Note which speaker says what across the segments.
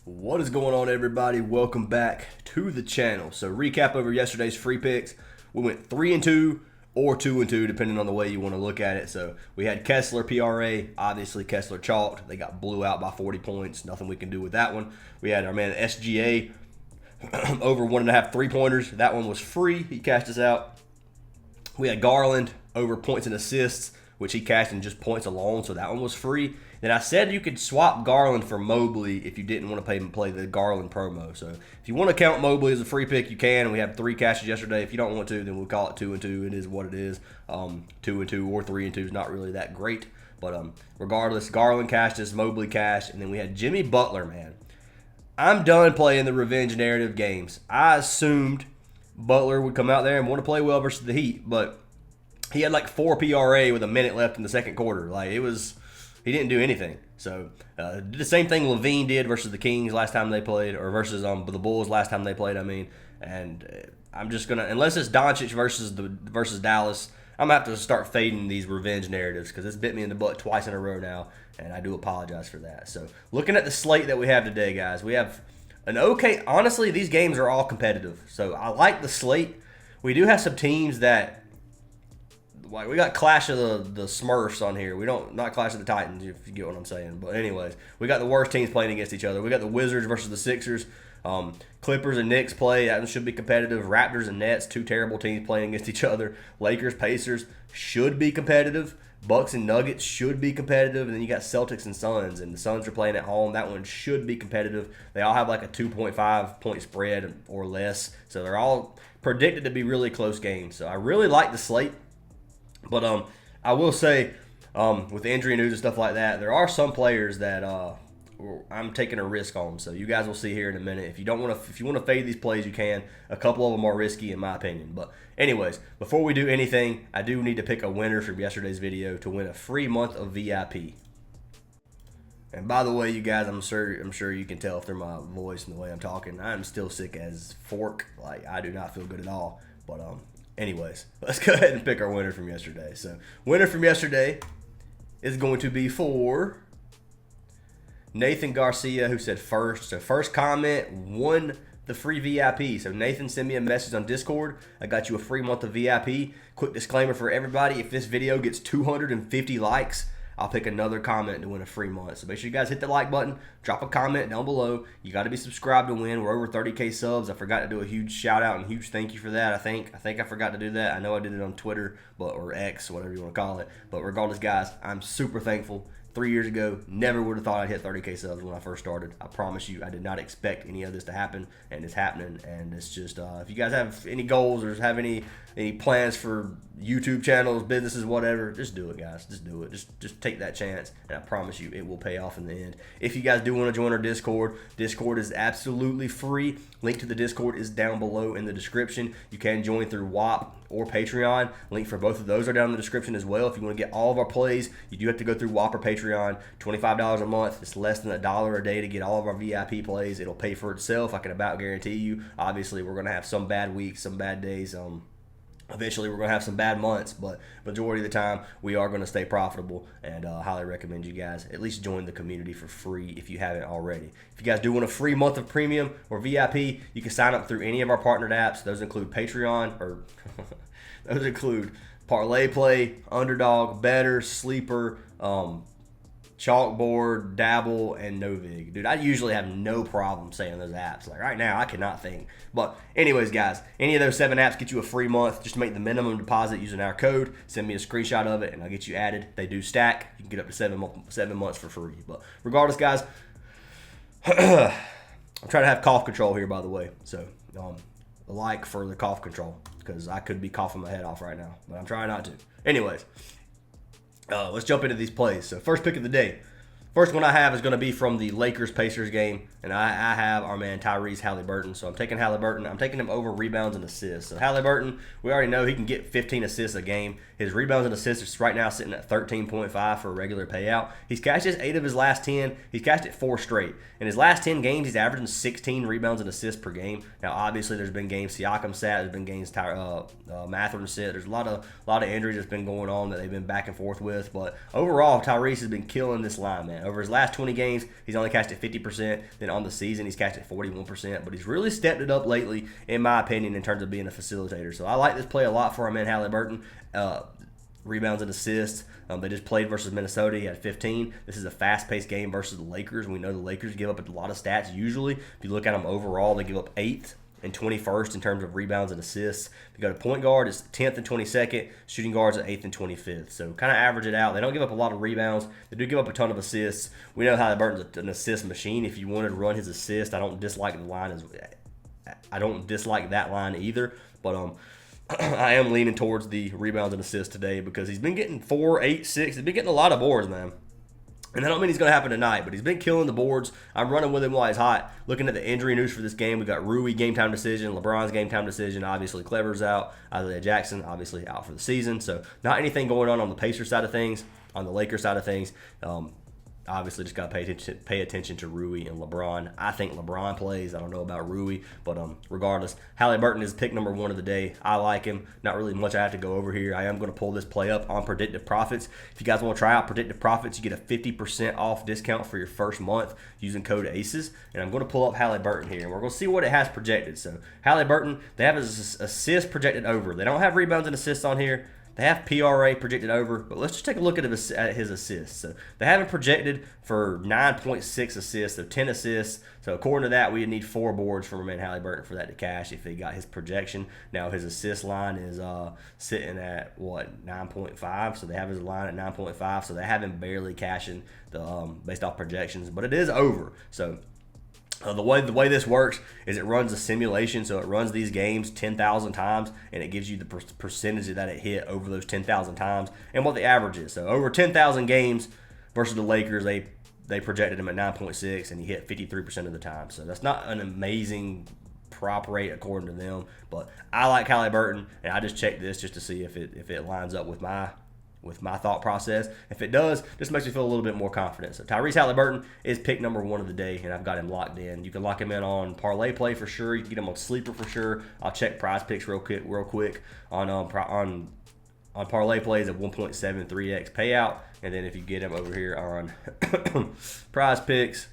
Speaker 1: What is going on, everybody? Welcome back to the channel. So recap over yesterday's free picks. We went 3-2 or 2-2 depending on the way you want to look at it. So we had Kessler PRA. Obviously Kessler chalked. They got blew out by 40 points. Nothing we can do with that one. We had our man SGA over 1.5 3-pointers. That one was free. He cashed us out. We had Garland over points and assists, which he cashed in just points alone. So that one was free. Then I said you could swap Garland for Mobley if you didn't want to play the Garland promo. So if you want to count Mobley as a free pick, you can. We had 3 cashes yesterday. If you don't want to, then we'll call it 2-2. It is what it is. 2-2 or 3-2 is not really that great. But regardless, Garland cashed us, Mobley cashed, and then we had Jimmy Butler, man. I'm done playing the revenge narrative games. I assumed Butler would come out there and want to play well versus the Heat, but he had like 4 PRA with a minute left in the second quarter. Like, it was... He didn't do anything. So did the same thing Levine did versus the Kings last time they played, or versus the Bulls last time they played, I mean. And I'm just going to, unless it's Doncic versus Dallas, I'm going to have to start fading these revenge narratives because it's bit me in the butt twice in a row now, and I do apologize for that. So looking at the slate that we have today, guys, we have an okay, honestly, these games are all competitive. So I like the slate. We do have some teams that, like, we got Clash of the Smurfs on here. We don't, not Clash of the Titans, if you get what I'm saying. But anyways, we got the worst teams playing against each other. We got the Wizards versus the Sixers. Clippers and Knicks play. That one should be competitive. Raptors and Nets, 2 terrible teams playing against each other. Lakers, Pacers should be competitive. Bucks and Nuggets should be competitive. And then you got Celtics and Suns. And the Suns are playing at home. That one should be competitive. They all have like a 2.5 point spread or less. So they're all predicted to be really close games. So I really like the slate. But I will say, with injury news and stuff like that, there are some players that I'm taking a risk on. So you guys will see here in a minute. If you want to fade these plays, you can. A couple of them are risky, in my opinion. But anyways, before we do anything, I do need to pick a winner from yesterday's video to win a free month of VIP. And by the way, you guys, I'm sure you can tell through my voice and the way I'm talking, I'm still sick as fork. Like, I do not feel good at all. But anyways, let's go ahead and pick our winner from yesterday. So, winner from yesterday is going to be for Nathan Garcia, who said first. So, first comment won the free VIP. So, Nathan, send me a message on Discord. I got you a free month of VIP. Quick disclaimer for everybody. If this video gets 250 likes, I'll pick another comment to win a free month. So make sure you guys hit the like button. Drop a comment down below. You got to be subscribed to win. We're over 30K subs. I forgot to do a huge shout out and huge thank you for that. I think I forgot to do that. I know I did it on Twitter, or X, whatever you want to call it. But regardless, guys, I'm super thankful. 3 years ago, never would have thought I'd hit 30K subs when I first started. I promise you, I did not expect any of this to happen, and it's happening. And it's just, if you guys have any goals or have any plans for YouTube channels, businesses, whatever, just do it, guys. Just do it. Just take that chance, and I promise you, it will pay off in the end. If you guys do want to join our Discord is absolutely free. Link to the Discord is down below in the description. You can join through WAP or Patreon. Link for both of those are down in the description as well. If you want to get all of our plays, you do have to go through WAP or Patreon. $25 a month. It's less than $1 a day to get all of our VIP plays. It'll pay for itself. I can about guarantee you. Obviously, we're going to have some bad weeks, some bad days. Eventually, we're going to have some bad months, but majority of the time, we are going to stay profitable, and highly recommend you guys at least join the community for free if you haven't already. If you guys do want a free month of premium or VIP, you can sign up through any of our partnered apps. Those include Patreon, or those include Parlay Play, Underdog, Better, Sleeper, Chalkboard, Dabble, and NOVIG. Dude, I usually have no problem saying those apps. Like, right now, I cannot think. But anyways, guys, any of those 7 apps get you a free month. Just make the minimum deposit using our code. Send me a screenshot of it, and I'll get you added. They do stack. You can get up to 7 months for free. But regardless, guys, I'm trying to have cough control here, by the way. So, like for the cough control, because I could be coughing my head off right now. But I'm trying not to. Anyways. Let's jump into these plays. So first pick of the day. First one I have is going to be from the Lakers-Pacers game, and I have our man Tyrese Haliburton. So I'm taking Haliburton. I'm taking him over rebounds and assists. So Haliburton, we already know he can get 15 assists a game. His rebounds and assists is right now sitting at 13.5 for a regular payout. He's cashed his 8 of his last 10. He's cashed it 4 straight. In his last 10 games, he's averaging 16 rebounds and assists per game. Now, obviously, there's been games Siakam sat. There's been games Mathurin sit. There's a lot of injuries that's been going on that they've been back and forth with. But overall, Tyrese has been killing this line, man. Over his last 20 games, he's only cashed it 50%. Then on the season, he's cashed it 41%. But he's really stepped it up lately, in my opinion, in terms of being a facilitator. So I like this play a lot for our man Haliburton. Rebounds and assists. They just played versus Minnesota. He had 15. This is a fast-paced game versus the Lakers. We know the Lakers give up a lot of stats usually. If you look at them overall, they give up 8th and 21st in terms of rebounds and assists. If you go to point guard, it's 10th and 22nd. Shooting guards at 8th and 25th. So kind of average it out. They don't give up a lot of rebounds. They do give up a ton of assists. We know Haliburton's an assist machine. If you wanted to run his assist, I don't dislike the line. I don't dislike that line either. But I am leaning towards the rebounds and assists today because he's been getting 4, 8, 6. He's been getting a lot of boards, man. And I don't mean he's going to happen tonight, but he's been killing the boards. I'm running with him while he's hot. Looking at the injury news for this game, we got Rui game time decision, LeBron's game time decision. Obviously, Clever's out. Isaiah Jackson, obviously, out for the season. So not anything going on the Pacers side of things. On the Lakers side of things, obviously just got to pay attention to Rui and LeBron. I think LeBron plays. I don't know about Rui, but regardless, Haliburton is pick number 1 of the day. I like him. Not really much I have to go over here. I am going to pull this play up on Predictive Profits. If you guys want to try out Predictive Profits, you get a 50% off discount for your first month using code ACES. And I'm going to pull up Haliburton here, and we're going to see what it has projected. So Haliburton, they have his assist projected over. They don't have rebounds and assists on here. They have PRA projected over, but let's just take a look at his assists. So they have him projected for 9.6 assists, so 10 assists. So according to that, we would need 4 boards from man Haliburton for that to cash if he got his projection. Now his assist line is sitting at what, 9.5. So they have his line at 9.5. So they have him barely cashing the based off projections, but it is over. So the way this works is it runs a simulation, so it runs these games 10,000 times, and it gives you the percentage that it hit over those 10,000 times and what the average is. So over 10,000 games versus the Lakers, they projected him at 9.6, and he hit 53% of the time. So that's not an amazing prop rate according to them, but I like Haliburton, and I just checked this just to see if it lines up with my thought process. If it does, this makes me feel a little bit more confident. So Tyrese Haliburton is pick number 1 of the day, and I've got him locked in. You can lock him in on Parlay Play for sure. You can get him on Sleeper for sure. I'll check Prizepicks real quick on Parlay Plays at 1.73x payout, and then if you get him over here on Prizepicks,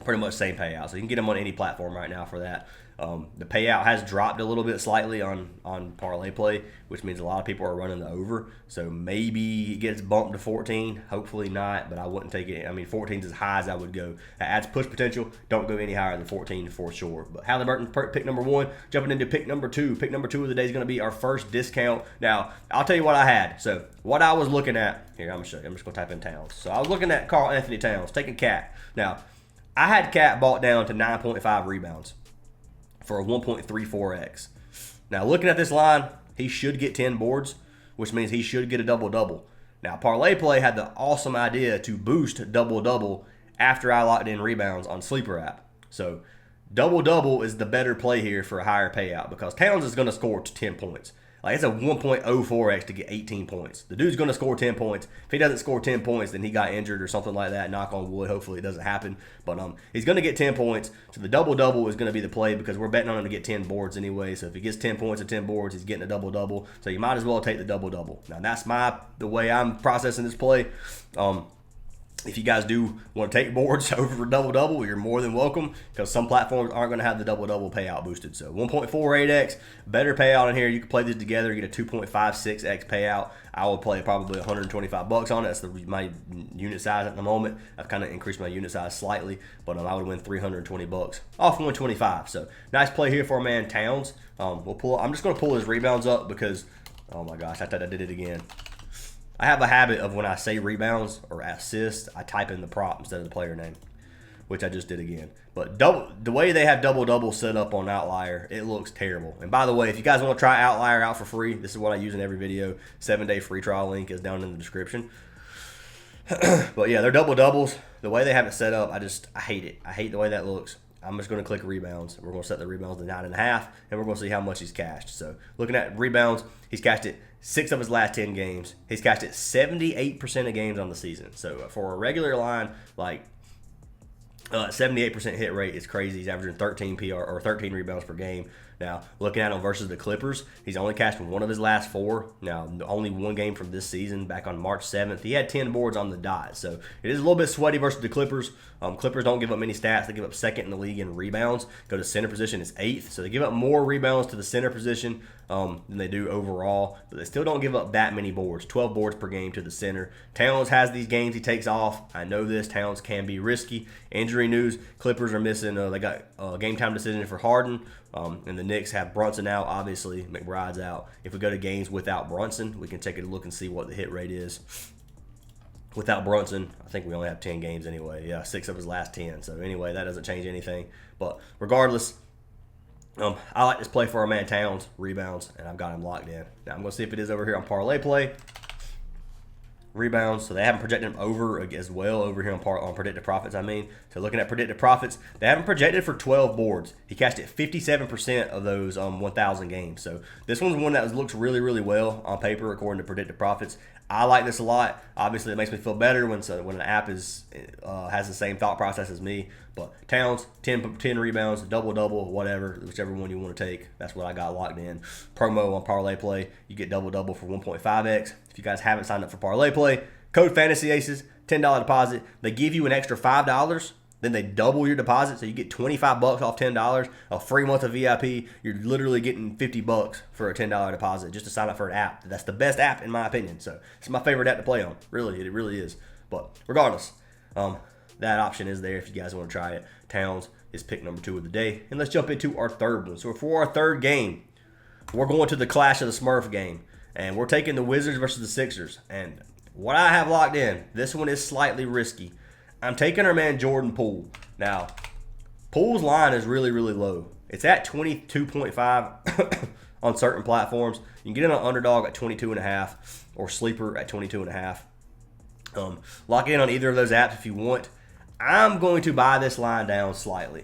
Speaker 1: pretty much same payout. So you can get him on any platform right now for that. The payout has dropped a little bit slightly on Parlay Play, which means a lot of people are running the over. So maybe it gets bumped to 14. Hopefully not, but I wouldn't take it. I mean, 14 is as high as I would go. That adds push potential. Don't go any higher than 14 for sure. But Haliburton, pick number 1. Jumping into pick number 2. Pick number 2 of the day is going to be our first discount. Now, I'll tell you what I had. So what I was looking at, here, I'm going to show you. I'm just going to type in Towns. So I was looking at Karl Anthony Towns, taking Cat. Now, I had Cat bought down to 9.5 rebounds for a 1.34x. Now, looking at this line, he should get 10 boards, which means he should get a double-double. Now, Parlay Play had the awesome idea to boost double-double after I locked in rebounds on Sleeper app. So, double-double is the better play here for a higher payout because Towns is going to score 10 points. Like, it's a 1.04x to get 18 points. The dude's going to score 10 points. If he doesn't score 10 points, then he got injured or something like that. Knock on wood. Hopefully it doesn't happen. But he's going to get 10 points. So the double-double is going to be the play because we're betting on him to get 10 boards anyway. So if he gets 10 points and 10 boards, he's getting a double-double. So you might as well take the double-double. Now, that's the way I'm processing this play. If you guys do want to take boards over for double-double, you're more than welcome because some platforms aren't going to have the double-double payout boosted. So 1.48x, better payout in here. You can play this together, get a 2.56x payout. I would play probably $125 on it. That's my unit size at the moment. I've kind of increased my unit size slightly, but I would win $320 off 125. So nice play here for our man Towns. I'm just going to pull his rebounds up because, oh my gosh, I thought I did it again. I have a habit of when I say rebounds or assists, I type in the prop instead of the player name, which I just did again. But the way they have double-double set up on OUTLIER, it looks terrible. And by the way, if you guys want to try OUTLIER out for free, this is what I use in every video. 7-day free trial link is down in the description. But yeah, they're double-doubles. The way they have it set up, I hate it. I hate the way that looks. I'm just going to click rebounds. We're going to set the rebounds to 9.5, and we're going to see how much he's cashed. So looking at rebounds, he's cashed it 6 of his last 10 games. He's cashed it 78% of games on the season. So for a regular line, like 78% hit rate is crazy. He's averaging 13 PR or 13 rebounds per game. Now, looking at him versus the Clippers, he's only cashed one of his last 4. Now, only one game from this season, back on March 7th. He had 10 boards on the dot. So, it is a little bit sweaty versus the Clippers. Clippers don't give up many stats. They give up second in the league in rebounds. Go to center position, it's 8th. So, they give up more rebounds to the center position than they do overall. But they still don't give up that many boards. 12 boards per game to the center. Towns has these games he takes off. I know this. Towns can be risky. Injury news, Clippers are missing. They got a game time decision for Harden. And the Knicks have Brunson out, obviously. McBride's out. If we go to games without Brunson, we can take a look and see what the hit rate is. Without Brunson, I think we only have 10 games anyway. Yeah, 6 of his last 10. So anyway, that doesn't change anything. But regardless, I like this play for our man Towns, rebounds, and I've got him locked in. Now I'm going to see if it is over here on Parlay Play. Rebounds, so they haven't projected him over as well over here on Predictive Profits, I mean. So looking at Predictive Profits, they haven't projected for 12 boards. He cashed it 57% of those 1,000 games. So this one's one that looks really, really well on paper according to Predictive Profits. I like this a lot. Obviously, it makes me feel better when an app has the same thought process as me. But Towns, 10 rebounds, double-double, whatever, whichever one you want to take. That's what I got locked in. Promo on Parlay Play, you get double-double for 1.5x. If you guys haven't signed up for Parlay Play, code Fantasy Aces, $10 deposit. They give you an extra $5. Then they double your deposit, so you get $25 off $10, a free month of VIP. You're literally getting $50 for a $10 deposit just to sign up for an app. That's the best app in my opinion. So it's my favorite app to play on. Really, it really is. But regardless, that option is there if you guys want to try it. Towns is pick number 2 of the day. And let's jump into our third one. So for our third game, we're going to the Clash of the Smurf game. And we're taking the Wizards versus the Sixers. And what I have locked in, this one is slightly risky. I'm taking our man Jordan Poole. Now, Poole's line is really, really low. It's at 22.5 on certain platforms. You can get it on Underdog at 22.5 or Sleeper at 22.5. Lock in on either of those apps if you want. I'm going to buy this line down slightly.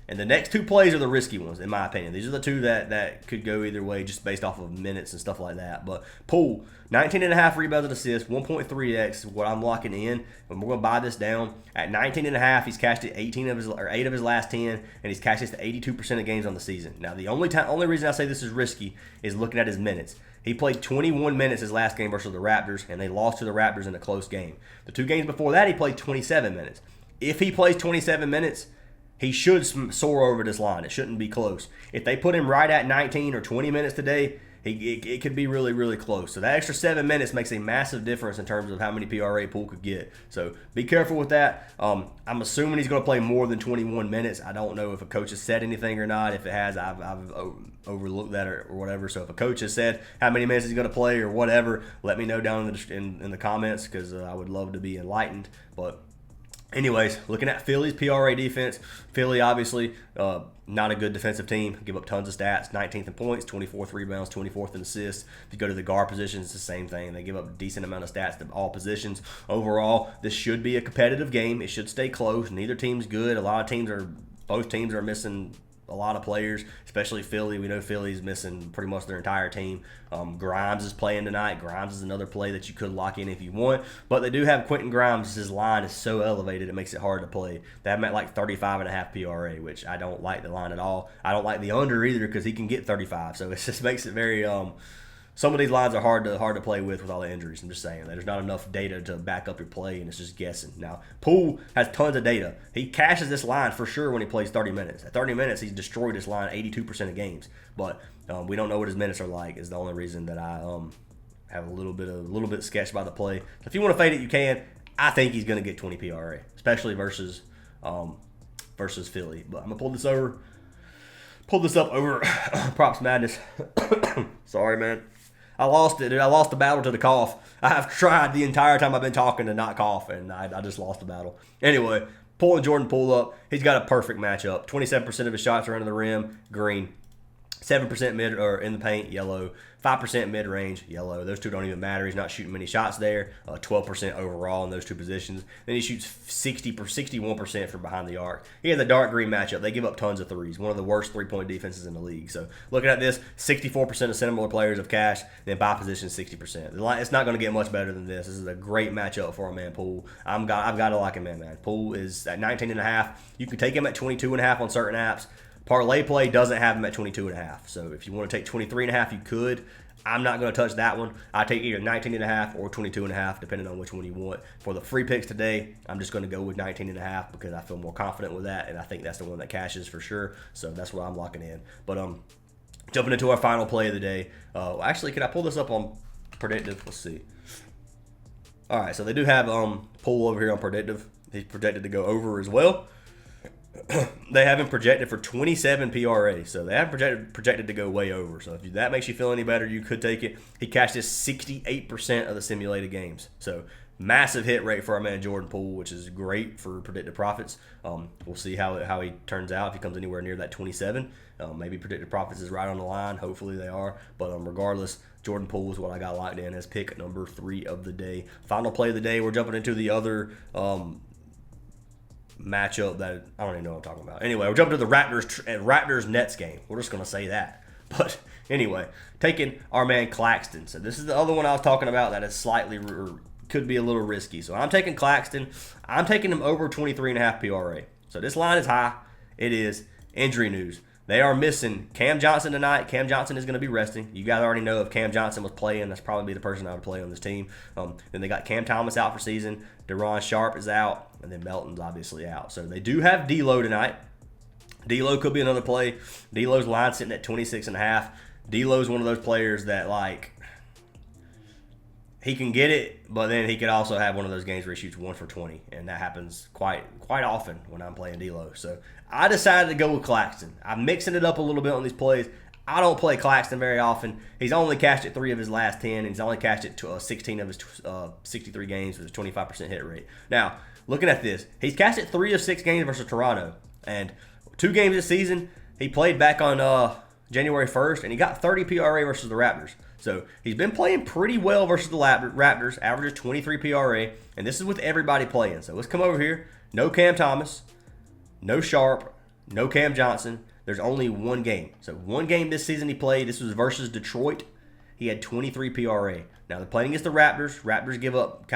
Speaker 1: And the next 2 plays are the risky ones, in my opinion. These are the 2 that could go either way just based off of minutes and stuff like that. But Poole, 19.5 rebounds and assists, 1.3x is what I'm locking in. And we're going to buy this down. At 19.5, he's cashed it 8 of his last 10, and he's cashed this to 82% of games on the season. Now, the only reason I say this is risky is looking at his minutes. He played 21 minutes his last game versus the Raptors, and they lost to the Raptors in a close game. The 2 games before that, he played 27 minutes. If he plays 27 minutes, he should soar over this line. It shouldn't be close. If they put him right at 19 or 20 minutes today, it could be really, really close. So that extra 7 minutes makes a massive difference in terms of how many PRA Poole could get. So be careful with that. I'm assuming he's going to play more than 21 minutes. I don't know if a coach has said anything or not. If it has, I've overlooked that or whatever. So if a coach has said how many minutes he's going to play or whatever, let me know down in the comments because I would love to be enlightened. But anyways, looking at Philly's PRA defense, Philly obviously not a good defensive team. Give up tons of stats, 19th in points, 24th rebounds, 24th in assists. If you go to the guard positions, it's the same thing. They give up a decent amount of stats to all positions. Overall, this should be a competitive game. It should stay close. Neither team's good. Both teams are missing a lot of players, especially Philly. We know Philly's missing pretty much their entire team. Grimes is playing tonight. Grimes is another play that you could lock in if you want. But they do have Quentin Grimes. His line is so elevated, it makes it hard to play. They have him at like 35.5 PRA, which I don't like the line at all. I don't like the under either because he can get 35. So it just makes it very some of these lines are hard to play with all the injuries. I'm just saying. There's not enough data to back up your play, and it's just guessing. Now, Poole has tons of data. He cashes this line for sure when he plays 30 minutes. At 30 minutes, he's destroyed this line 82% of games. But we don't know what his minutes are like is the only reason that I have a little bit sketched by the play. So if you want to fade it, you can. I think he's going to get 20 PRA, especially versus Philly. But I'm going to pull this up over Props Madness. Sorry, man. I lost it, dude. I lost the battle to the cough. I have tried the entire time I've been talking to not cough, and I just lost the battle. Anyway, pulling Jordan Poole up. He's got a perfect matchup. 27% of his shots are under the rim, green. 7% mid or in the paint, yellow. 5% mid range, yellow. Those two don't even matter. He's not shooting many shots there. 12% overall in those two positions. Then he shoots 61% from behind the arc. He has a dark green matchup. They give up tons of threes. One of the worst three-point defenses in the league. So looking at this, 64% of similar players have cash. Then by position, 60%. It's not going to get much better than this. This is a great matchup for our man Poole. I've got to like him, man. Poole is at 19.5. You can take him at 22.5 on certain apps. Parlay play doesn't have him at 22.5. So if you want to take 23.5, you could. I'm not going to touch that one. I take either 19.5 or 22.5, depending on which one you want. For the free picks today, I'm just going to go with 19.5 because I feel more confident with that, and I think that's the one that cashes for sure. So that's what I'm locking in. But jumping into our final play of the day. Actually, can I pull this up on Predictive? Let's see. All right, so they do have Poole over here on Predictive. He's projected to go over as well. They have him projected for 27 PRA, so they have projected to go way over. So if that makes you feel any better, you could take it. He cashed this 68% of the simulated games, so massive hit rate for our man Jordan Poole, which is great for Predictive Profits. We'll see how he turns out if he comes anywhere near that 27. Maybe Predictive Profits is right on the line. Hopefully they are, but regardless, Jordan Poole is what I got locked in as pick number 3 of the day. Final play of the day. We're jumping into the other matchup that I don't even know what I'm talking about. Anyway, we're jumping to the Raptors Nets game. We're just gonna say that. But anyway, taking our man Claxton. So this is the other one I was talking about that is slightly could be a little risky. So I'm taking Claxton. I'm taking him over 23.5 PRA. So this line is high. It is. Injury news. They are missing Cam Johnson tonight. Cam Johnson is going to be resting. You guys already know if Cam Johnson was playing, that's probably the person I would play on this team. Then they got Cam Thomas out for season. Deron Sharp is out. And then Melton's obviously out. So they do have D'Lo tonight. D'Lo could be another play. D'Lo's line sitting at 26.5. D'Lo's one of those players that, like, he can get it, but then he could also have one of those games where he shoots 1 for 20. And that happens quite often when I'm playing D'Lo. So I decided to go with Claxton. I'm mixing it up a little bit on these plays. I don't play Claxton very often. He's only cashed it 3 of his last 10, and he's only cashed it to 16 of his 63 games with a 25% hit rate. Now, looking at this, he's cashed it 3 of 6 games versus Toronto, and 2 games this season, he played back on January 1st, and he got 30 PRA versus the Raptors. So he's been playing pretty well versus the Raptors, averages 23 PRA, and this is with everybody playing. So let's come over here. No Cam Thomas, no Sharp, no Cam Johnson. There's only 1 game. So 1 game this season he played. This was versus Detroit. He had 23 PRA. Now they're playing against the Raptors. Raptors give up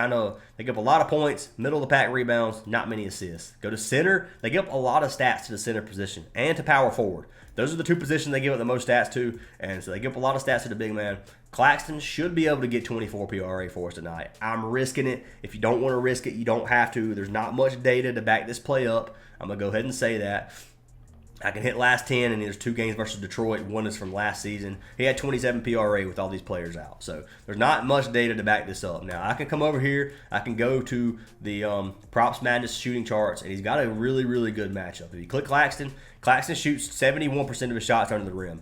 Speaker 1: they give up a lot of points, middle of the pack rebounds, not many assists. Go to center, they give up a lot of stats to the center position and to power forward. Those are the 2 positions they give up the most stats to, and so they give up a lot of stats to the big man. Claxton should be able to get 24 PRA for us tonight. I'm risking it. If you don't want to risk it, you don't have to. There's not much data to back this play up. I'm going to go ahead and say that. I can hit last 10, and there's 2 games versus Detroit. 1 is from last season. He had 27 PRA with all these players out. So there's not much data to back this up. Now, I can come over here. I can go to the Props Madness shooting charts, and he's got a really, really good matchup. If you click Claxton, Claxton shoots 71% of his shots under the rim.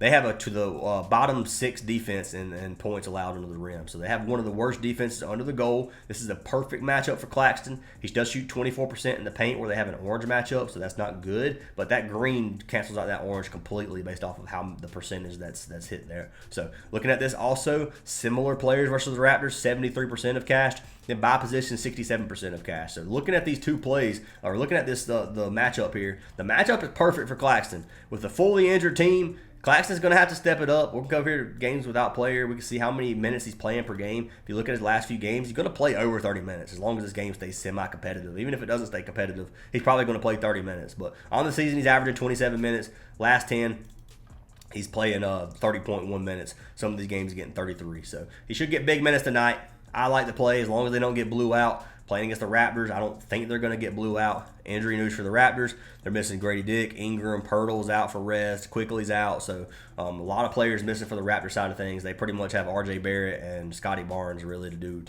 Speaker 1: They have to the bottom 6 defense and points allowed under the rim. So they have one of the worst defenses under the goal. This is a perfect matchup for Claxton. He does shoot 24% in the paint where they have an orange matchup, so that's not good. But that green cancels out that orange completely based off of how the percentage that's hit there. So looking at this also, similar players versus the Raptors, 73% of cashed. Then by position, 67% of cash. So looking at these 2 plays, or looking at this the matchup here, the matchup is perfect for Claxton. With a fully injured team, Claxton's going to have to step it up. We'll go over here to games without player. We can see how many minutes he's playing per game. If you look at his last few games, he's going to play over 30 minutes as long as this game stays semi-competitive. Even if it doesn't stay competitive, he's probably going to play 30 minutes. But on the season, he's averaging 27 minutes. Last 10, he's playing 30.1 minutes. Some of these games he's getting 33. So he should get big minutes tonight. I like the play as long as they don't get blew out. Playing against the Raptors, I don't think they're going to get blew out. Injury news for the Raptors. They're missing Grady Dick, Ingram, Pirtle's out for rest, Quickly's out. So a lot of players missing for the Raptors side of things. They pretty much have R.J. Barrett and Scotty Barnes really to do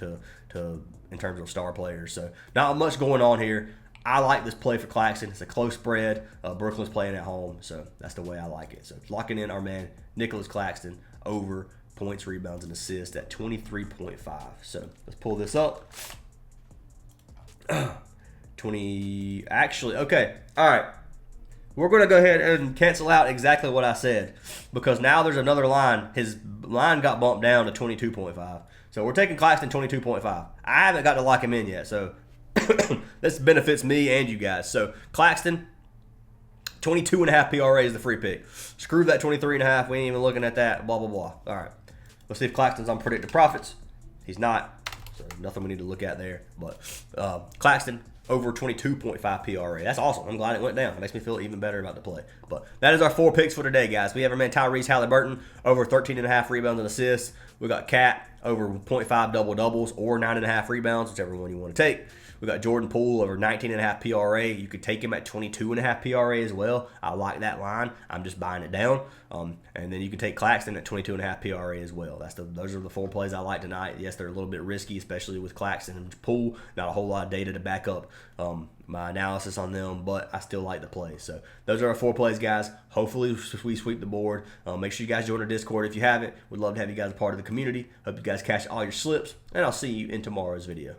Speaker 1: to in terms of star players. So not much going on here. I like this play for Claxton. It's a close spread. Brooklyn's playing at home, so that's the way I like it. So locking in our man Nicholas Claxton over points, rebounds, and assists at 23.5. So let's pull this up. 20, actually, okay. All right. we're going to go ahead and cancel out exactly what I said because now there's another line. His line got bumped down to 22.5. So we're taking Claxton 22.5. I haven't got to lock him in yet, so this benefits me and you guys. So Claxton, 22.5 PRA is the free pick. Screw that 23.5. We ain't even looking at that. Blah, blah, blah. All right. Let's see if Claxton's on predictive profits. He's not, so nothing we need to look at there. But Claxton, over 22.5 PRA. That's awesome. I'm glad it went down. It makes me feel even better about the play. But that is our 4 picks for today, guys. We have our man Tyrese Haliburton, over 13.5 rebounds and assists. We got Cat, over 0.5 double-doubles or 9.5 rebounds, whichever one you want to take. We got Jordan Poole, over 19.5 PRA. You could take him at 22.5 PRA as well. I like that line. I'm just buying it down. And then you can take Claxton at 22.5 PRA as well. Those are the 4 plays I like tonight. Yes, they're a little bit risky, especially with Claxton and Poole. Not a whole lot of data to back up my analysis on them, but I still like the plays. So those are our 4 plays, guys. Hopefully we sweep the board. Make sure you guys join our Discord if you haven't. We'd love to have you guys a part of the community. Hope you guys catch all your slips, and I'll see you in tomorrow's video.